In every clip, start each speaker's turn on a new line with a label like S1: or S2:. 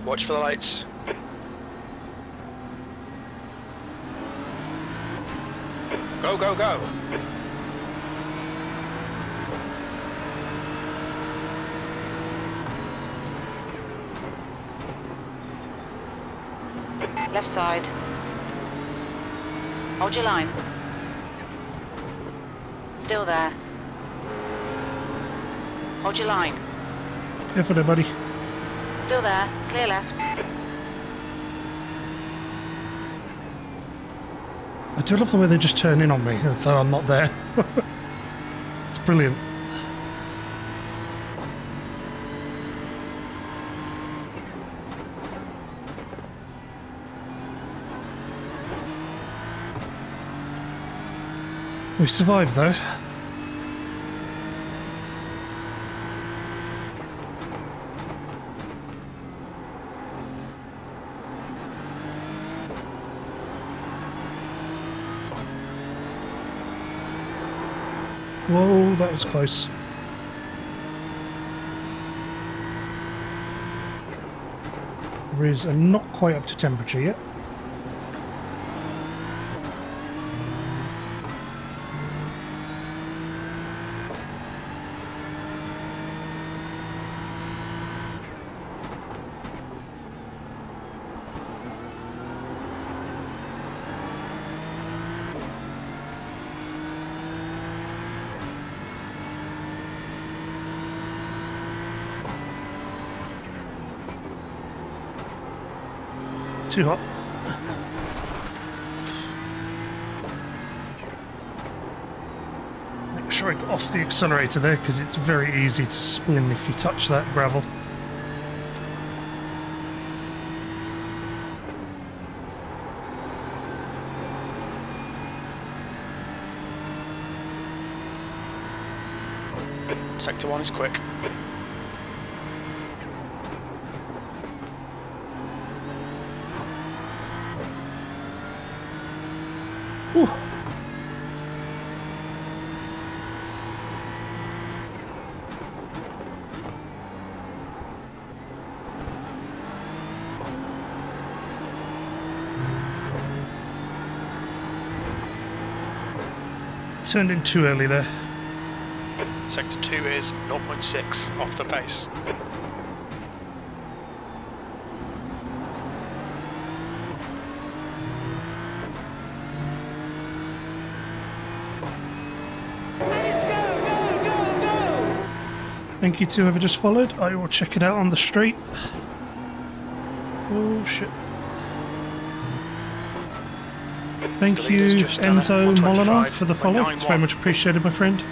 S1: Watch for the lights. Go, go, go!
S2: Left side. Hold your line. Still there. Hold your line.
S3: Careful there, buddy.
S2: Still there. Clear left.
S3: I do love the way they just turn in on me as though I'm not there. It's brilliant. We survived though. Whoa, that was close. Riz are not quite up to temperature yet. Too hot. Make sure I get off the accelerator there because it's very easy to spin if you touch that gravel.
S1: Sector 1 is quick.
S3: Ooh. Turned in too early there.
S1: Sector 2 is 0.6 off the pace.
S3: Thank you to whoever just followed. I will check it out on the street. Oh shit. Thank you, Enzo Molinar, for the follow. It's very much appreciated, my friend.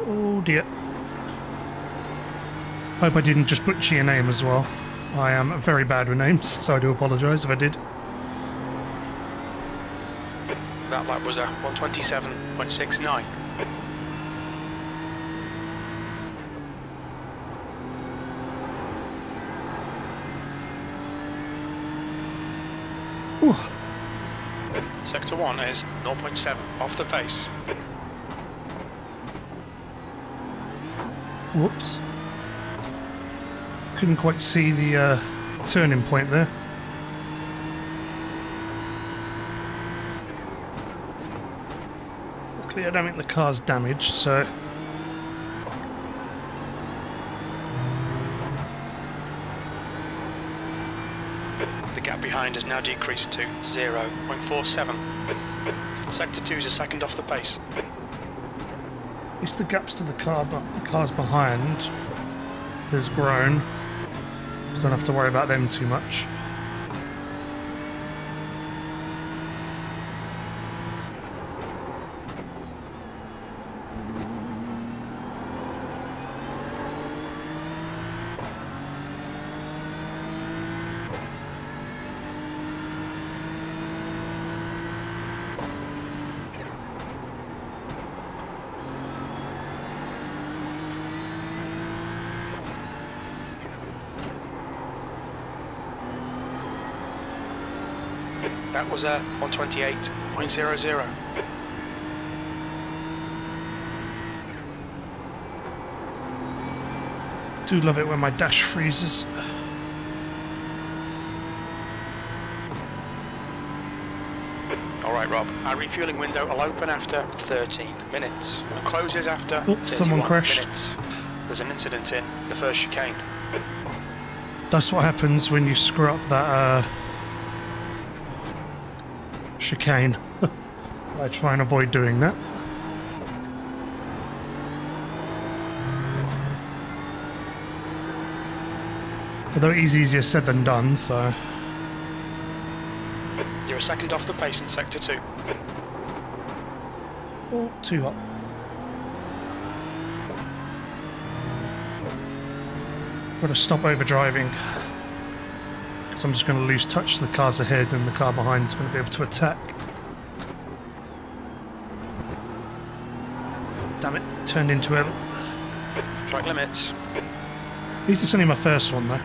S3: Oh dear. Hope I didn't just butcher your name as well. I am very bad with names, so I do apologise if I did.
S1: That lap was a 127.69.
S3: Ooh.
S1: Sector 1 is 0.7 off the pace.
S3: Whoops. Couldn't quite see the turning point there. Luckily I don't think the car's damaged, so...
S1: The gap behind has now decreased to 0.47. Sector 2 is a second off the pace.
S3: At least the gaps to the cars behind has grown, so I don't have to worry about them too much.
S1: That was a 128.00.
S3: Do love it when my dash freezes.
S1: Alright Rob, our refueling window will open after 13 minutes and closes after 31
S3: someone crashed.
S1: minutes. There's an incident in the first chicane.
S3: That's what happens when you screw up that chicane. I try and avoid doing that. Although it is easier said than done, so...
S1: You're a second off the pace in Sector 2.
S3: Oh, too hot. Got to stop overdriving. Because I'm just going to lose touch to the cars ahead and the car behind is going to be able to attack. Damn it, turned into a...
S1: Track limits.
S3: At least it's only my first one though.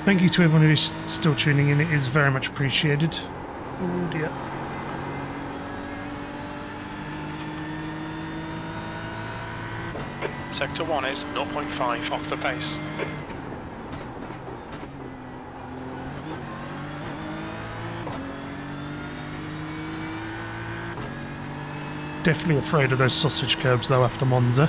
S3: Thank you to everyone who's still tuning in, it is very much appreciated. Oh dear.
S1: Sector 1 is 0.5 off the pace.
S3: Definitely afraid of those sausage curbs though after Monza.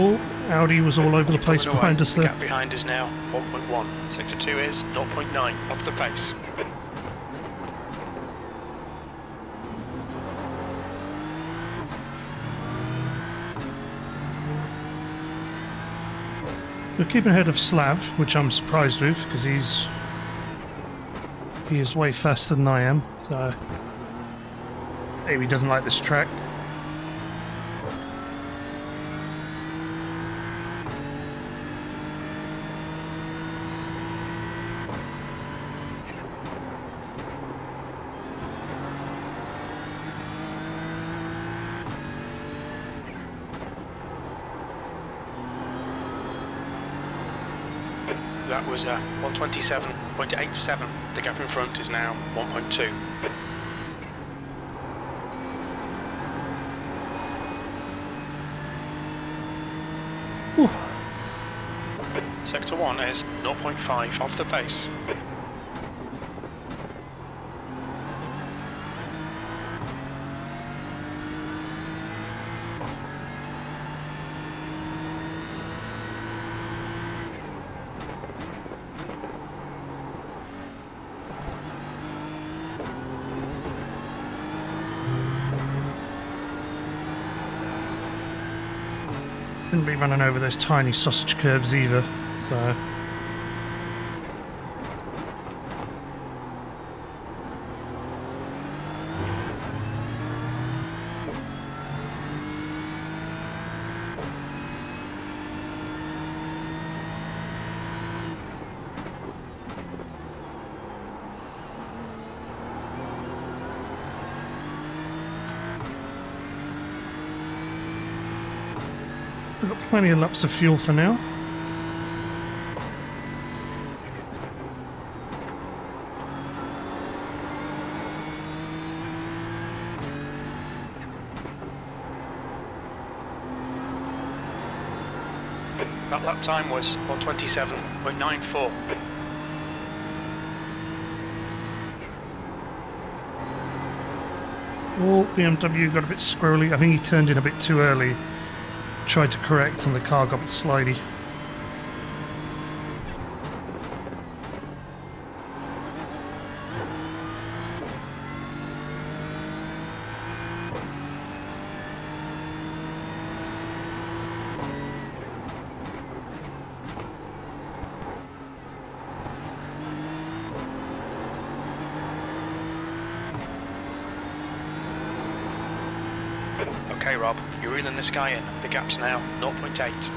S3: Oh, Audi was all over the place behind us
S1: The
S3: there.
S1: gap behind is now 1.1. Sector 2 is 0.9 off the pace.
S3: We're keeping ahead of Slav, which I'm surprised with, because he is way faster than I am, so maybe he doesn't like this track.
S1: That was 127.87. The gap in front is now 1.2.
S3: Whew.
S1: Sector 1 is 0.5 off the pace.
S3: Shouldn't be running over those tiny sausage curves either, so... We've got plenty of laps of fuel for now.
S1: That lap time was 127.94.
S3: Oh, BMW got a bit squirrely. I think he turned in a bit too early. Tried to correct and the car got a bit slidey.
S1: Okay Rob, you're reeling this guy in. The gap's now 0.8.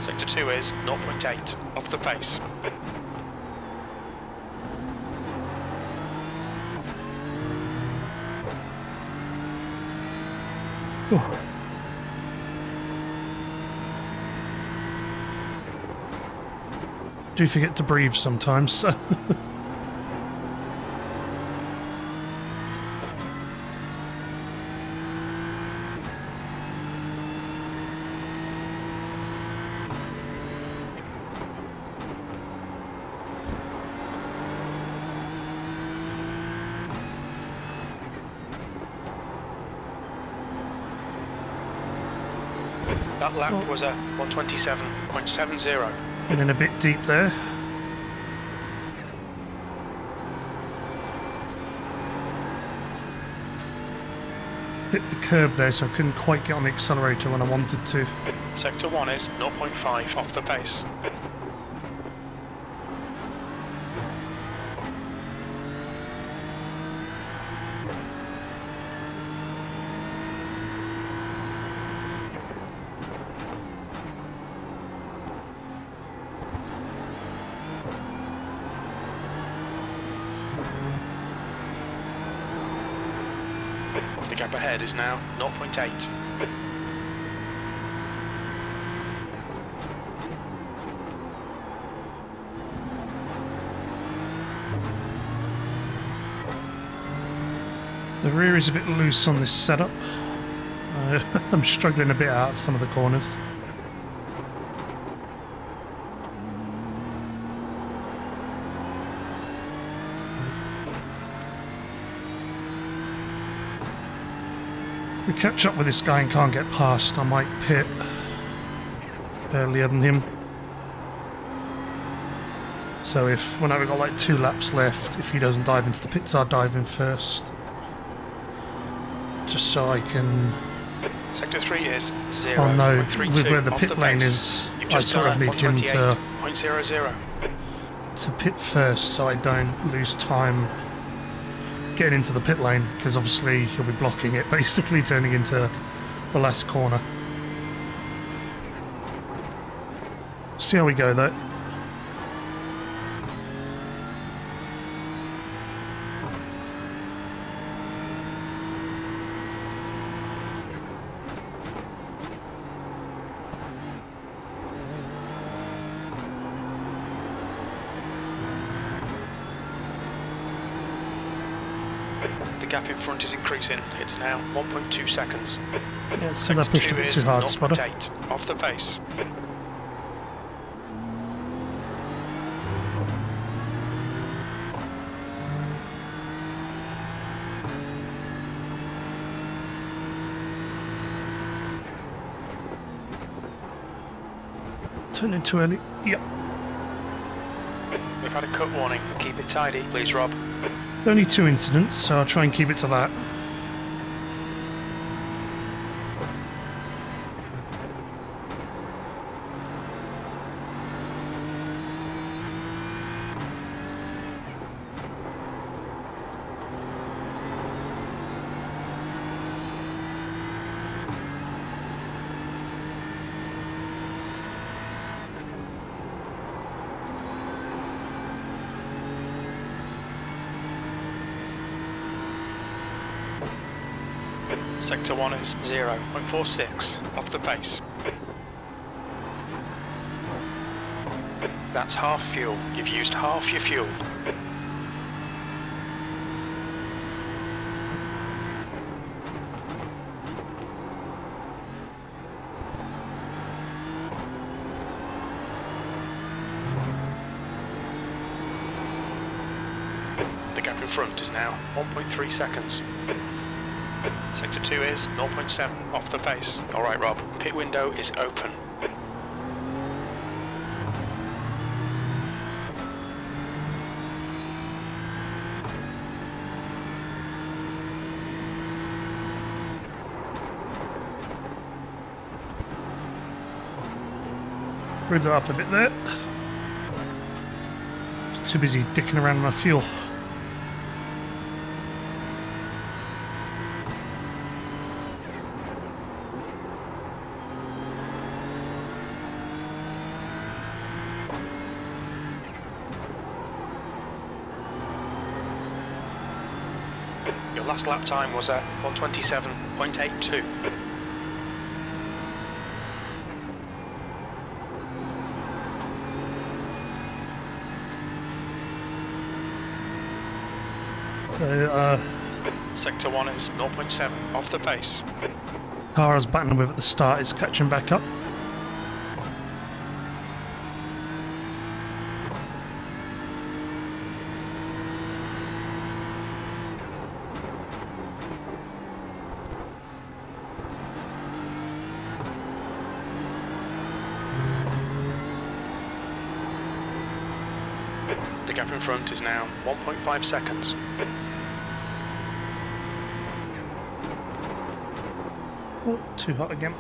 S1: Sector 2 is 0.8 off the pace.
S3: Oh. Do forget to breathe sometimes, so
S1: That lap was a 127.70.
S3: getting a bit deep there. Hit the curb there, so I couldn't quite get on the accelerator when I wanted to.
S1: Sector 1 is 0.5 off the pace. The gap ahead is now 0.8.
S3: The rear is a bit loose on this setup. I'm struggling a bit out of some of the corners. We catch up with this guy and can't get past. I might pit earlier than him. So if, when I've got like 2 laps left, if he doesn't dive into the pits, I'll dive in first. Just so I can...
S1: Sector 3 is 0.32
S3: Oh no, with where the
S1: off
S3: pit lane
S1: pace.
S3: is,
S1: You've
S3: I
S1: just
S3: sort of
S1: done
S3: need him to
S1: 0.00.
S3: pit first so I don't lose time getting into the pit lane, because obviously he'll be blocking it, basically turning into the last corner. See how we go though.
S1: The gap in front is increasing. It's now 1.2 seconds.
S3: Yeah, it's because I pushed a bit too hard, spotter.
S1: 0.8 off the pace.
S3: Turn in too early. Yep.
S1: We've had a cut warning. Keep it tidy, please, Rob.
S3: Only 2 incidents, so I'll try and keep it to that.
S1: Sector 1 is 0.46 off the pace. That's half fuel. You've used half your fuel. The gap in front is now 1.3 seconds. Sector 2 is 0.7 off the pace. Alright, Rob, pit window is open.
S3: Rid it up a bit there. Just too busy dicking around my fuel.
S1: Your last lap time was at 127.82. Sector 1 is 0.7 off the pace.
S3: Car I was battling with at the start is catching back up.
S1: The gap in front is now 1.5 seconds.
S3: Oh, too hot again.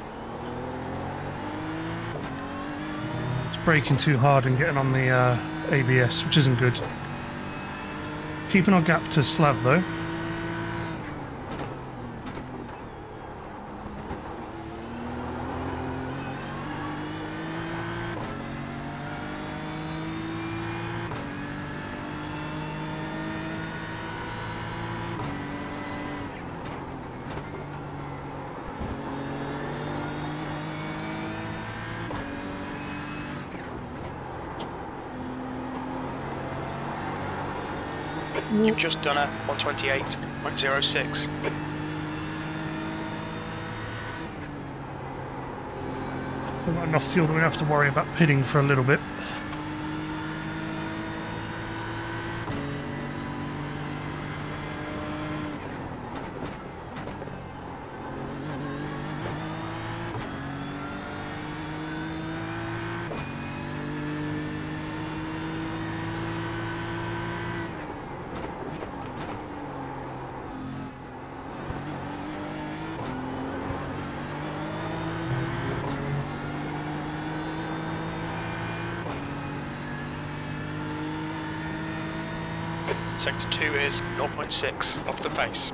S3: It's braking too hard and getting on the ABS, which isn't good. Keeping our gap to Slav though.
S1: You've just done a 128.06.
S3: We've got enough fuel that we don't have to worry about pitting for a little bit.
S1: Sector 2 is 0.6 off the pace.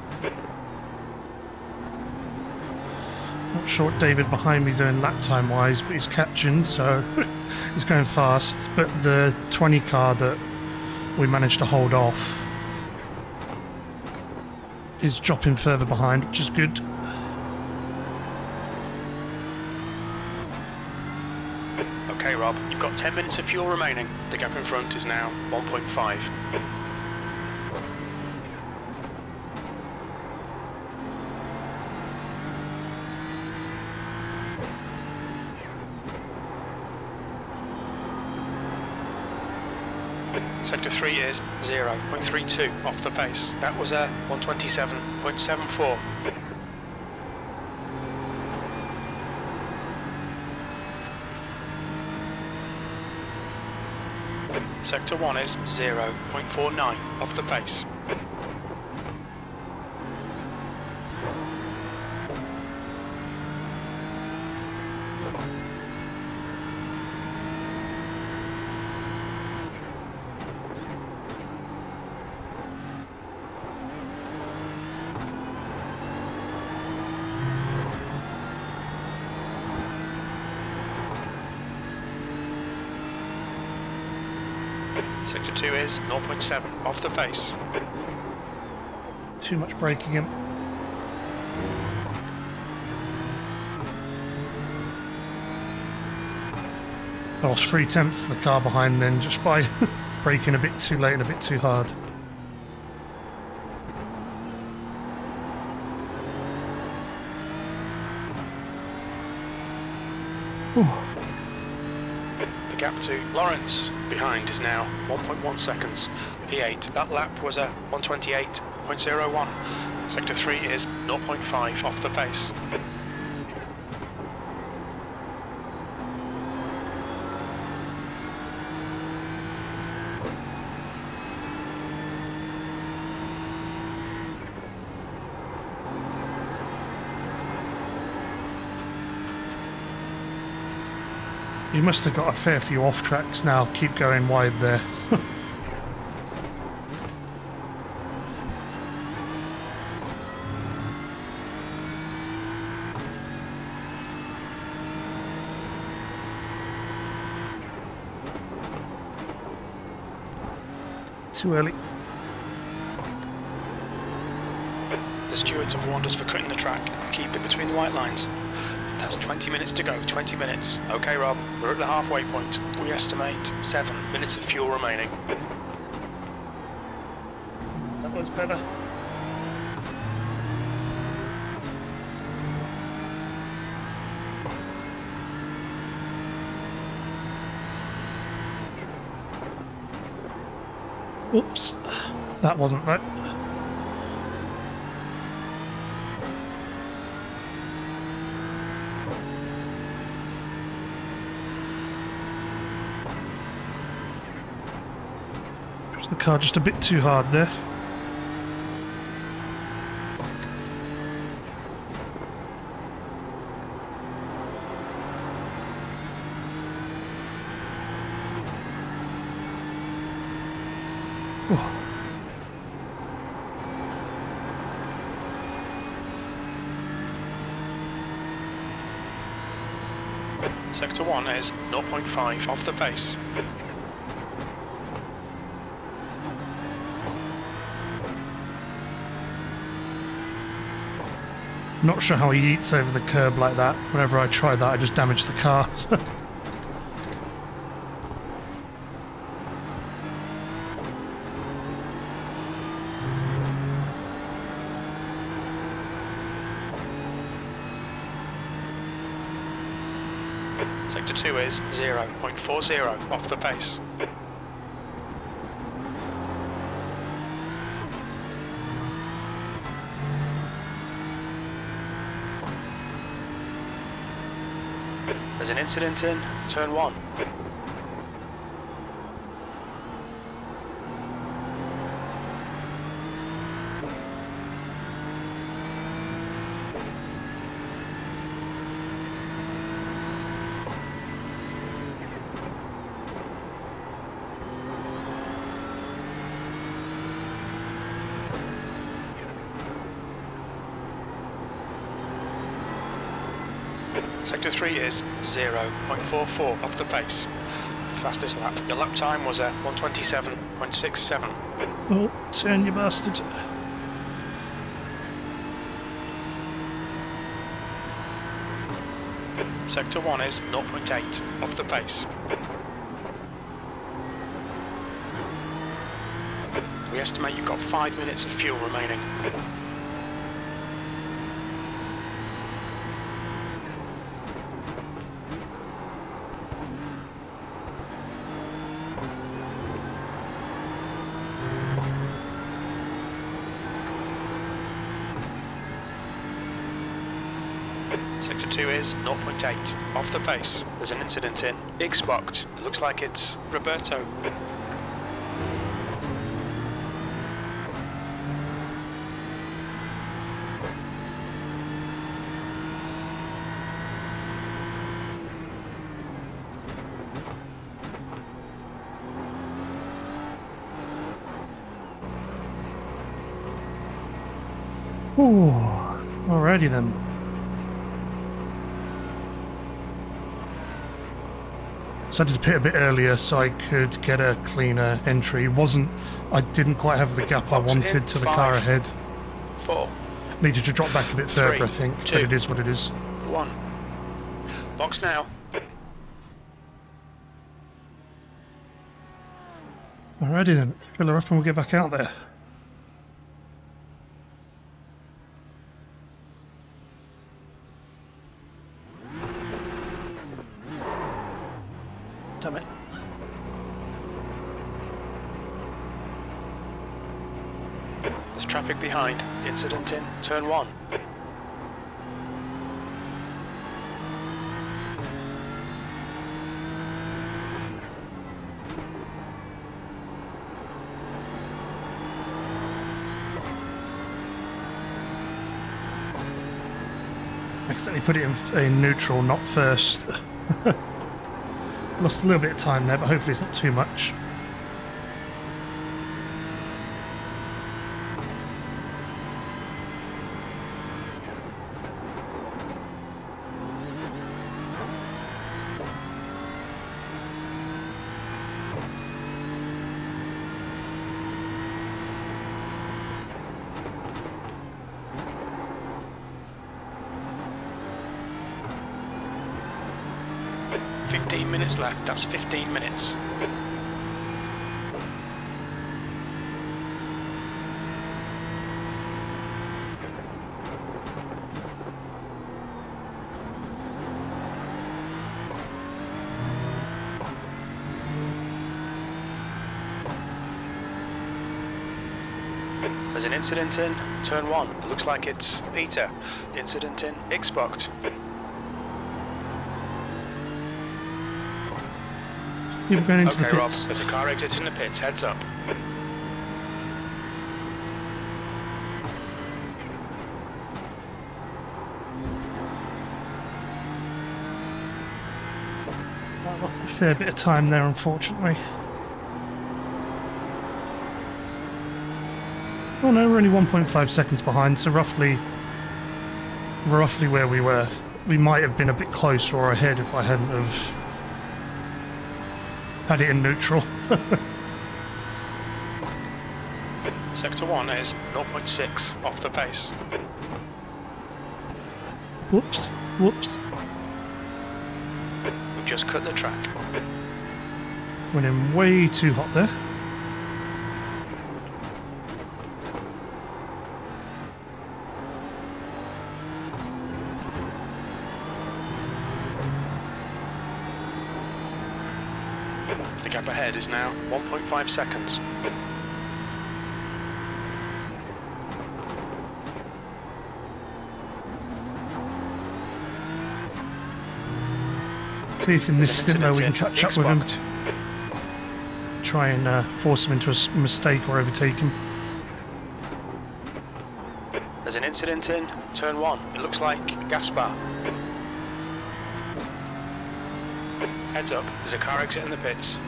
S3: Not sure what David behind me is doing lap time wise, but he's catching, so he's going fast. But the 20 car that we managed to hold off is dropping further behind, which is good.
S1: Okay, Rob, you've got 10 minutes of fuel remaining. The gap in front is now 1.5. Sector 3 is 0.32 off the pace. That was a 127.74. Sector 1 is 0.49 off the pace. Sector 2 is 0.7 off the pace.
S3: Too much braking in. I lost 3/10 of the car behind then just by braking a bit too late and a bit too hard. Whew.
S1: The gap to Lawrence behind is now 1.1 seconds. P8, that lap was a 128.01. Sector 3 is 0.5 off the pace.
S3: You must have got a fair few off tracks now. Keep going wide there. Too early.
S1: The stewards have warned us for cutting the track. Keep it between the white lines. That's 20 minutes to go, 20 minutes. Okay, Rob, we're at the halfway point. We estimate 7 minutes of fuel remaining.
S3: That was better. Oops, that wasn't right. Pushed the car just a bit too hard there.
S1: Sector 1 is 0.5 off the pace.
S3: Not sure how he eats over the curb like that. Whenever I try that, I just damage the car.
S1: Sector 2 is 0.40 off the pace. There's an incident in turn 1. Sector 3 is 0.44 off the pace. Fastest lap. Your lap time was at 127.67.
S3: Oh, turn, you bastard.
S1: Sector 1 is 0.8 off the pace. We estimate you've got 5 minutes of fuel remaining. Sector 2 is 0.8 off the pace. There's an incident in Xbox. It looks like it's Roberto.
S3: Ooh, alrighty then. Decided to pit a bit earlier so I could get a cleaner entry. I didn't quite have the gap I wanted to the car ahead.
S1: 4.
S3: Needed to drop back a bit further,
S1: 3,
S3: I think,
S1: 2,
S3: but it is what it is.
S1: 1. Box now.
S3: Alrighty then, fill her up and we'll get back out there. Damn it.
S1: There's traffic behind. Incident in turn 1.
S3: Accidentally put it in neutral, not first. Lost a little bit of time there, but hopefully it's not too much.
S1: 15 minutes left, that's 15 minutes. There's an incident in turn 1. It looks like it's Peter. Incident in Xbox.
S3: You're going into the
S1: Okay, Rob,
S3: pits.
S1: there's a car exiting the pits. Heads up.
S3: I lost a fair bit of time there, unfortunately. Oh no, we're only 1.5 seconds behind, so roughly where we were. We might have been a bit closer or ahead if I hadn't have had it in neutral.
S1: Sector 1 is 0.6 off the pace.
S3: Whoops, whoops.
S1: We've just cut the track.
S3: Went in way too hot there.
S1: The gap ahead is now 1.5 seconds.
S3: See if in this stint though we can catch up with him.
S1: Xbox.
S3: Try and force him into a mistake or overtake him.
S1: There's an incident in turn 1. It looks like gas bar. Heads up, there's a car exiting the pits.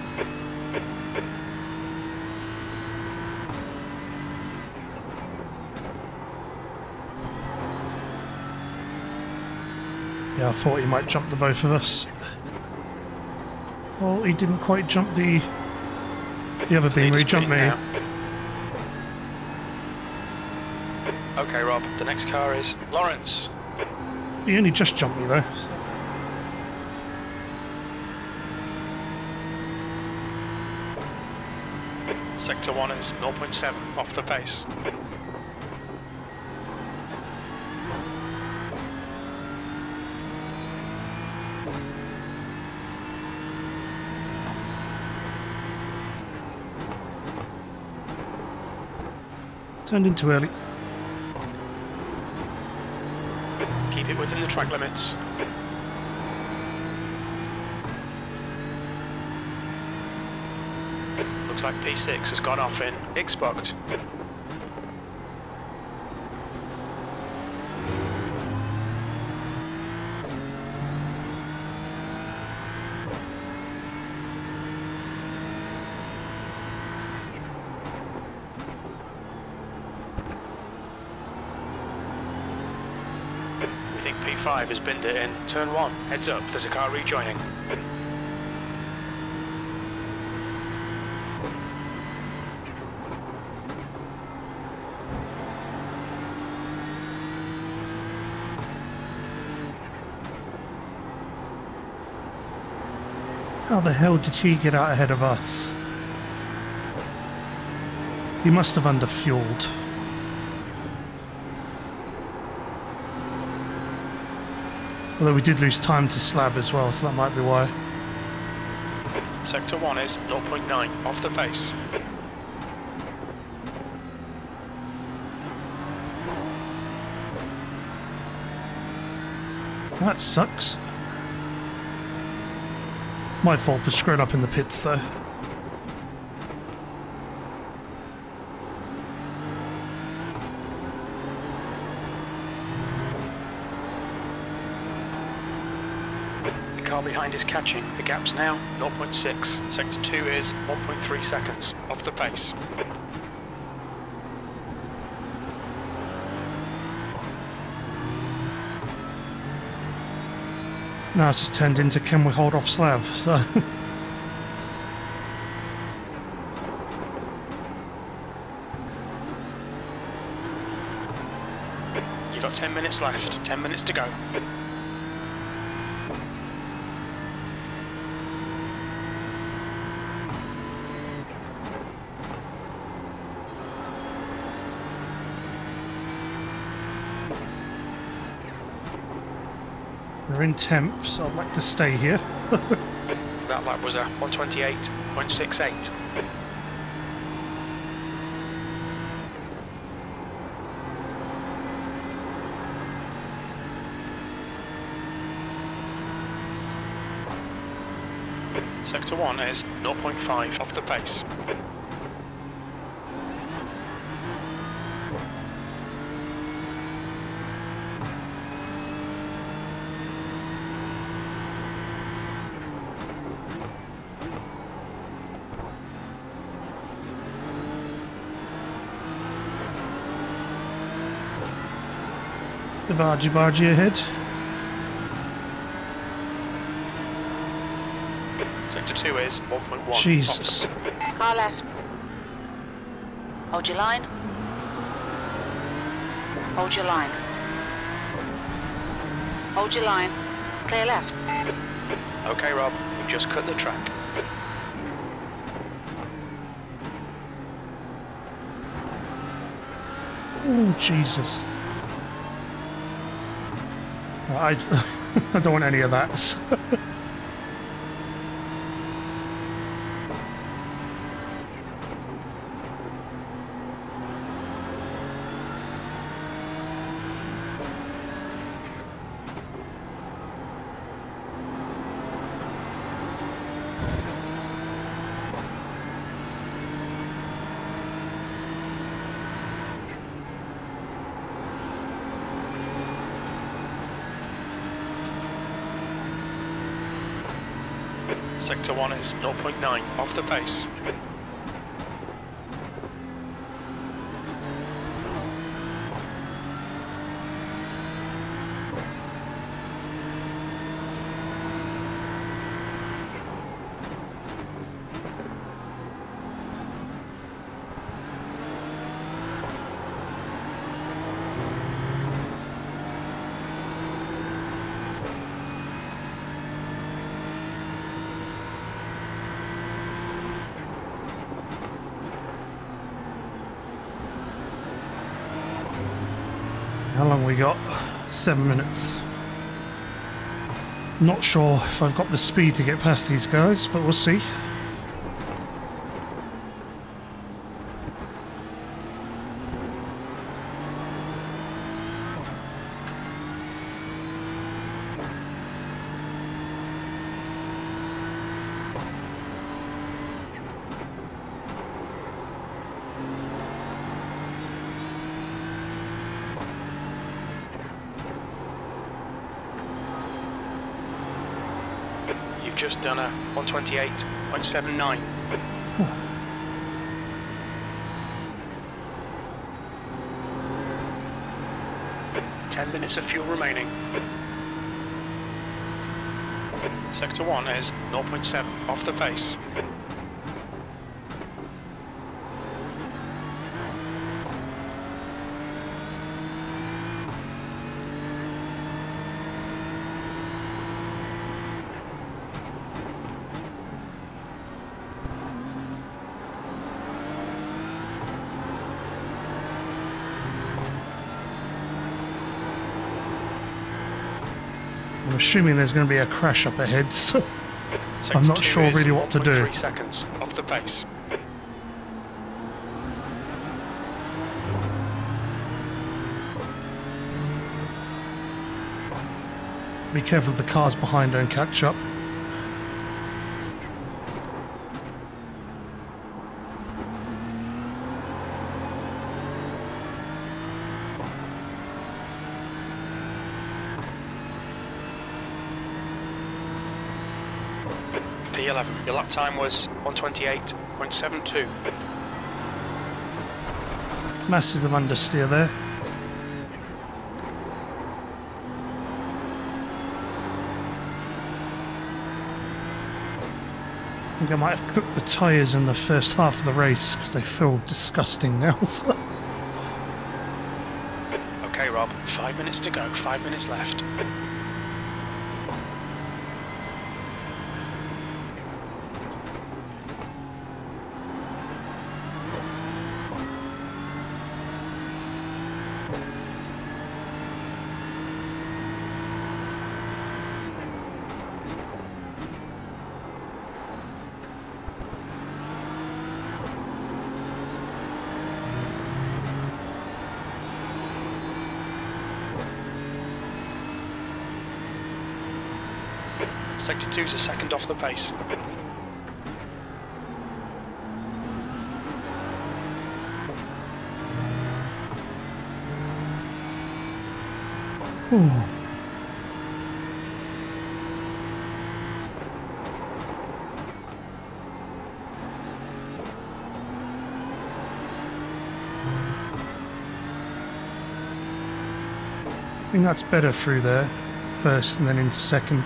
S3: Yeah, I thought he might jump the both of us. Well, he didn't quite jump the other beam, he jumped me.
S1: Now. Okay, Rob, the next car is Lawrence.
S3: He only just jumped me though. So.
S1: Sector 1 is 0.7 off the pace.
S3: Turned in too early.
S1: Keep it within the track limits. Looks like P6 has gone off in Xbox. We think P5 has binned it in turn 1. Heads up, there's a car rejoining.
S3: How the hell did he get out ahead of us? He must have underfueled. Although we did lose time to slab as well, so that might be why.
S1: Sector 1 is 0.9 off the pace.
S3: That sucks. My fault for screwing up in the pits though.
S1: The car behind is catching. The gap's now 0.6. Sector 2 is 1.3 seconds off the pace.
S3: Now it's just turned into can we hold off Slav, so...
S1: You've got 10 minutes left, 10 minutes to go.
S3: We're in 10th, so I'd like to stay here.
S1: That lap was a 128.68. Sector 1 is 0.5 off the pace.
S3: The bargy ahead.
S1: Sector 2 is 1.1.
S3: Jesus.
S2: Car left. Hold your line. Hold your line. Hold your line. Clear left.
S1: Okay, Rob, we've just cut the track.
S3: Oh, Jesus. I don't want any of that.
S1: Sector 1 is 0.9 off the pace.
S3: How long we got? 7 minutes. Not sure if I've got the speed to get past these guys, but we'll see.
S1: Just done a 128.79. 10 minutes of fuel remaining. Sector 1 is 0.7 off the pace.
S3: I'm assuming there's going to be a crash up ahead, so
S1: Sector
S3: I'm not
S1: 2
S3: sure
S1: is
S3: really what to do.
S1: 3 seconds off the pace.
S3: Be careful if the cars behind don't catch up.
S1: P11, your lap time was 128.72.
S3: Massive understeer there. I think I might have cooked the tyres in the first half of the race because they feel disgusting now.
S1: Okay, Rob, 5 minutes to go, 5 minutes left. Sector 2's a second off the pace.
S3: Ooh. I think that's better through there, first and then into second.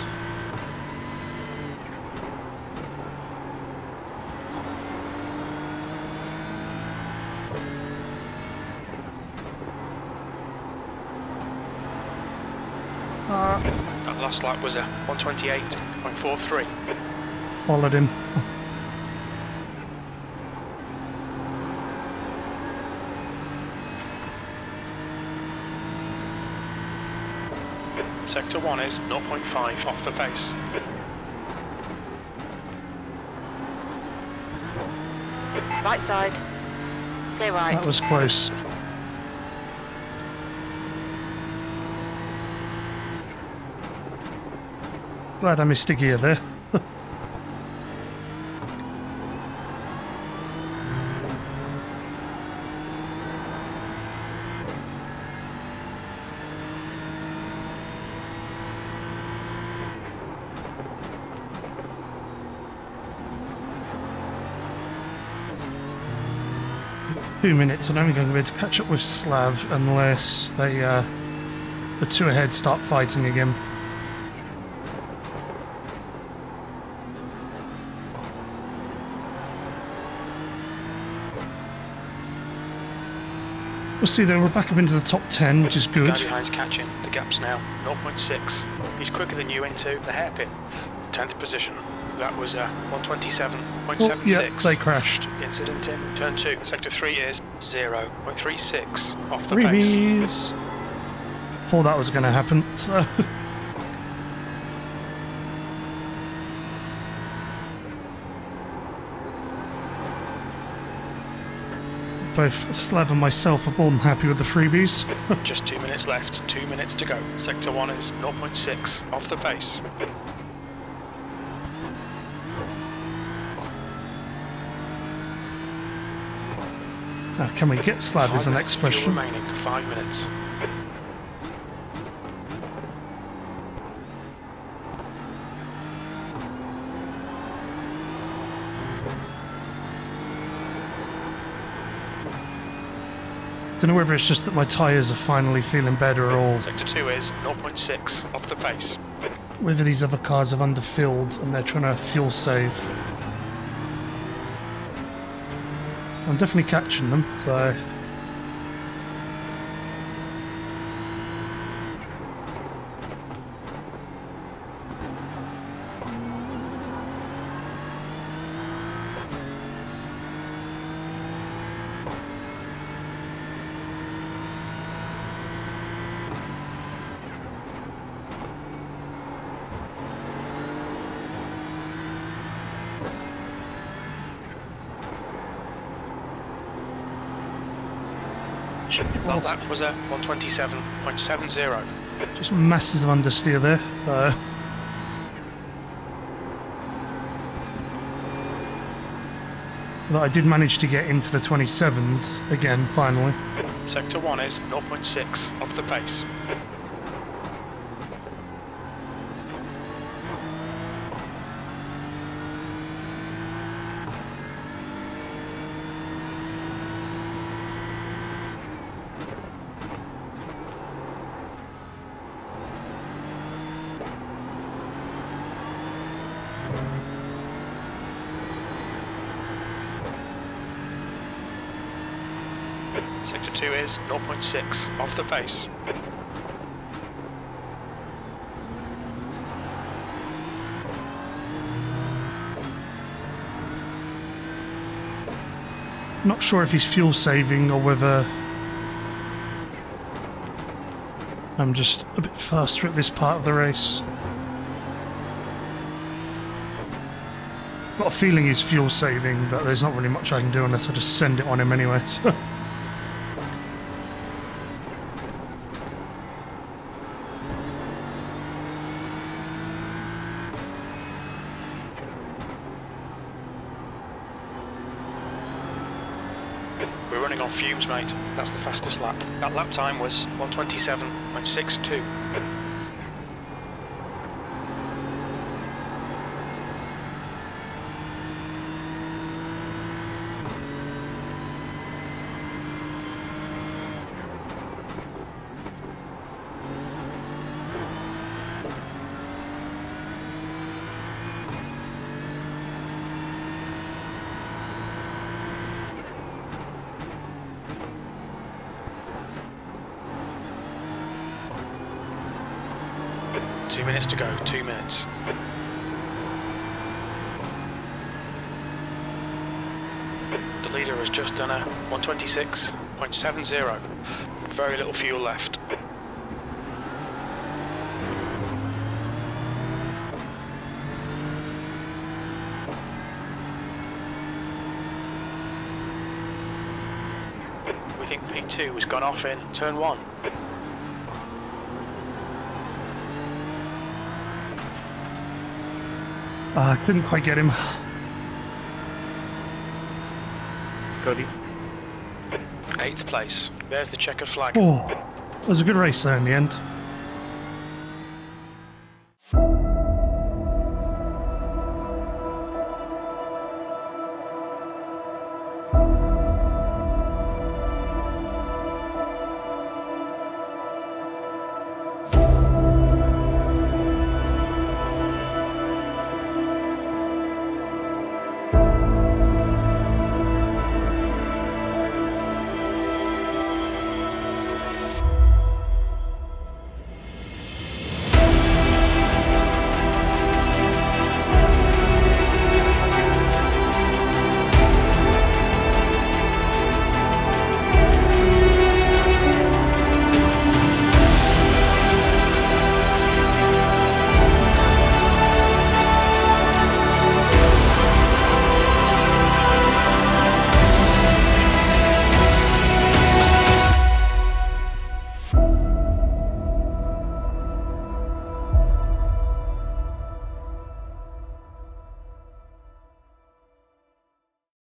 S1: That last lap was a 128.43.
S3: Followed him.
S1: Sector 1 is 0.5 off the pace.
S2: Right side. Clear right.
S3: That was close. Glad I missed a gear there. Two minutes, and I'm going to be able to catch up with Slav unless they, the two ahead start fighting again. We'll see though, we're back up into the top 10, which is good.
S1: The guy behind's catching. The gap's now 0.6. He's quicker than you into the hairpin. 10th position. That was 127.76.
S3: Oh, yeah, they crashed.
S1: Incident in turn 2. Sector 3 is 0.36 off the
S3: Freebies. Thought that was going to happen, so... Both Slav and myself are more than happy with the freebies.
S1: pace. Just 2 minutes left. 2 minutes to go. Sector 1 is 0.6 off the pace.
S3: Now, can we get Slav is the next question.
S1: Remaining 5 minutes.
S3: Don't know whether it's just that my tyres are finally feeling better or
S1: Sector 2 is 0.6 off the pace.
S3: whether these other cars have underfilled and they're trying to fuel save. I'm definitely catching them, so...
S1: Well, that was a 127.70.
S3: Just masses of understeer there. But I did manage to get into the 27s again, finally.
S1: Sector 1 is 0.6 off the pace. Sector 2 is 0.6 off the pace.
S3: Not sure if he's fuel saving or whether I'm just a bit faster at this part of the race. I've got a feeling he's fuel saving, but there's not really much I can do unless I just send it on him anyway. So.
S1: We're running on fumes, mate. That's the fastest lap. That lap time was 1:27.62. To go, 2 minutes. The leader has just done a 1:26.70. Very little fuel left. We think P2 has gone off in turn 1.
S3: I couldn't quite get him.
S4: Got him.
S1: 8th place. There's the checkered flag.
S3: Oh, it was a good race there in the end.